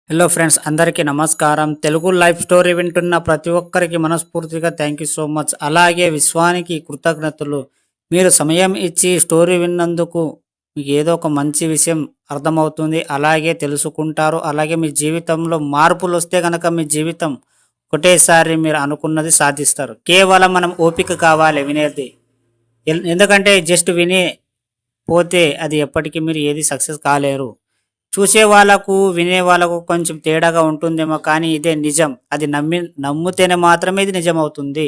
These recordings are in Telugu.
హలో ఫ్రెండ్స్, అందరికీ నమస్కారం. తెలుగు లైఫ్ స్టోరీ వింటున్న ప్రతి ఒక్కరికి మనస్ఫూర్తిగా థ్యాంక్ యూ సో మచ్. అలాగే విశ్వానికి కృతజ్ఞతలు. మీరు సమయం ఇచ్చి స్టోరీ విన్నందుకు మీకు ఏదో ఒక మంచి విషయం అర్థమవుతుంది. అలాగే తెలుసుకుంటారు. అలాగే మీ జీవితంలో మార్పులు వస్తే గనక మీ జీవితం ఒకటేసారి మీరు అనుకున్నది సాధిస్తారు. కేవలం మనం ఓపిక కావాలి వినేది. ఎందుకంటే జస్ట్ విని పోతే అది ఎప్పటికీ మీరు ఏది సక్సెస్ కాలేరు. చూసే వాళ్ళకు, వినే వాళ్ళకు కొంచెం తేడాగా ఉంటుందేమో కానీ ఇదే నిజం. అది నమ్మితేనే మాత్రమే ఇది నిజమవుతుంది.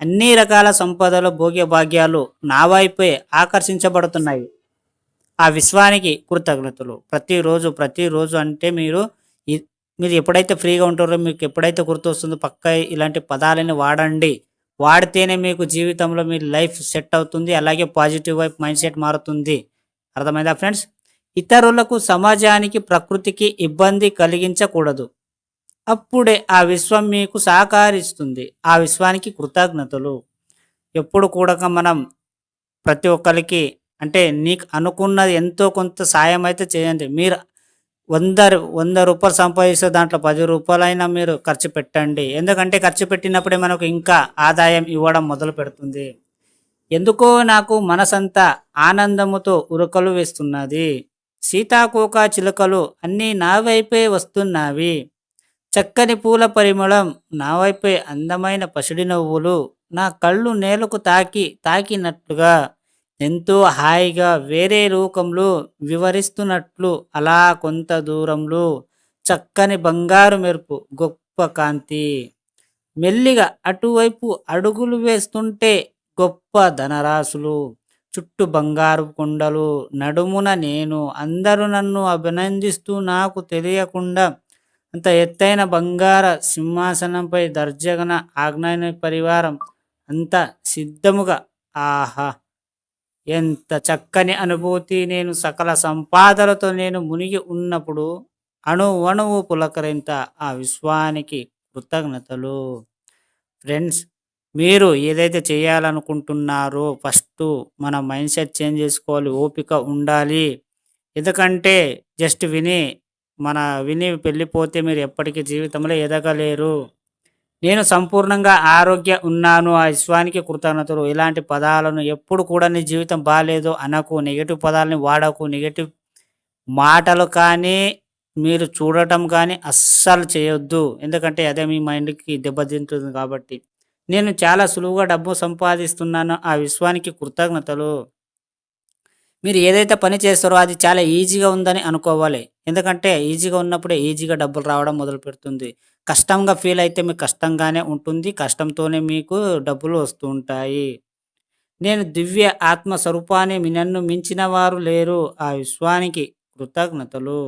అన్ని రకాల సంపదలు, భోగ్య భాగ్యాలు నా వైపే ఆకర్షించబడుతున్నాయి. ఆ విశ్వానికి కృతజ్ఞతలు. ప్రతిరోజు అంటే ఇ మీరు ఎప్పుడైతే ఫ్రీగా ఉంటారో, మీకు ఎప్పుడైతే గుర్తొస్తుందో పక్కా ఇలాంటి పదాలని వాడండి. వాడితేనే మీకు జీవితంలో మీ లైఫ్ సెట్ అవుతుంది. అలాగే పాజిటివ్ వైపు మైండ్ సెట్ మారుతుంది. అర్థమైందా ఫ్రెండ్స్? ఇతరులకు, సమాజానికి, ప్రకృతికి ఇబ్బంది కలిగించకూడదు. అప్పుడే ఆ విశ్వం మీకు సహకరిస్తుంది. ఆ విశ్వానికి కృతజ్ఞతలు. ఎప్పుడు కూడా మనం ప్రతి ఒక్కరికి అంటే నీకు అనుకున్నది ఎంతో కొంత సాయం అయితే చేయండి. మీరు 100 రూపాయలు సంపాదిస్తే దాంట్లో 10 రూపాయలైనా మీరు ఖర్చు పెట్టండి. ఎందుకంటే ఖర్చు పెట్టినప్పుడే మనకు ఇంకా ఆదాయం ఇవ్వడం మొదలు పెడుతుంది. ఎందుకో నాకు మనసంతా ఆనందముతో ఉరకలు వేస్తున్నది. సీతాకోక చిలుకలు అన్నీ నా వైపే వస్తున్నవి. చక్కని పూల పరిమళం, నా వైపే అందమైన పసిడి నవ్వులు, నా కళ్ళు నేలకు తాకినట్లుగా ఎంతో హాయిగా వేరే లోకంలో వివరిస్తున్నట్లు అలా కొంత దూరంలో చక్కని బంగారు మెరుపు, గొప్ప కాంతి. మెల్లిగా అటువైపు అడుగులు వేస్తుంటే గొప్ప ధనరాశులు, చుట్టూ బంగారు కొండలు, నడుమున నేను, అందరూ నన్ను అభినందిస్తూ నాకు తెలియకుండా అంత ఎత్తైన బంగార సింహాసనంపై దర్జగన ఆజ్ఞాన పరివారం అంత సిద్ధముగా. ఆహా! ఎంత చక్కని అనుభూతి. నేను సకల సంపాదలతో నేను మునిగి ఉన్నప్పుడు అణువణువు పులకరింత ఆ విశ్వానికి కృతజ్ఞతలు. ఫ్రెండ్స్, మీరు ఏదైతే చేయాలనుకుంటున్నారో ఫస్టు మన మైండ్ సెట్ చేంజ్ చేసుకోవాలి. ఓపిక ఉండాలి. ఎందుకంటే జస్ట్ విని వెళ్ళిపోతే మీరు ఎప్పటికీ జీవితంలో ఎదగలేరు. నేను సంపూర్ణంగా ఆరోగ్య ఉన్నాను. ఆ విశ్వానికి కృతజ్ఞతలు. ఇలాంటి పదాలను ఎప్పుడు కూడా నీ జీవితం బాలేదు అనకు. నెగెటివ్ పదాలని వాడకు. నెగెటివ్ మాటలు కానీ, మీరు చూడటం కానీ అస్సలు చేయొద్దు. ఎందుకంటే అదే మీ మైండ్‌కి దెబ్బతింటుంది కాబట్టి. నేను చాలా సులువుగా డబ్బు సంపాదిస్తున్నానో ఆ విశ్వానికి కృతజ్ఞతలు. మీరు ఏదైతే పని చేస్తారో అది చాలా ఈజీగా ఉందని అనుకోవాలి. ఎందుకంటే ఈజీగా ఉన్నప్పుడే ఈజీగా డబ్బులు రావడం మొదలుపెడుతుంది. కష్టంగా ఫీల్ అయితే మీకు కష్టంగానే ఉంటుంది. కష్టంతోనే మీకు డబ్బులు వస్తూ ఉంటాయి. నేను దివ్య ఆత్మ స్వరూపాన్ని, నన్ను మించిన వారు లేరు. ఆ విశ్వానికి కృతజ్ఞతలు.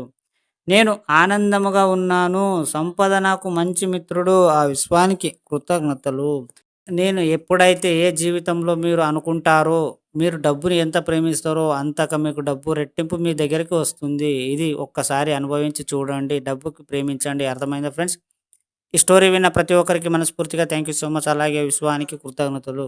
నేను ఆనందముగా ఉన్నాను. సంపద నాకు మంచి మిత్రుడు. ఆ విశ్వానికి కృతజ్ఞతలు. నేను ఎప్పుడైతే ఏ జీవితంలో మీరు అనుకుంటారో, మీరు డబ్బుని ఎంత ప్రేమిస్తారో అంతక మీకు డబ్బు రెట్టింపు మీ దగ్గరికి వస్తుంది. ఇది ఒక్కసారి అనుభవించి చూడండి. డబ్బుకి ప్రేమించండి. అర్థమైందా ఫ్రెండ్స్? ఈ స్టోరీ విన్న ప్రతి ఒక్కరికి మనస్ఫూర్తిగా థ్యాంక్ యూ సో మచ్. అలాగే విశ్వానికి కృతజ్ఞతలు.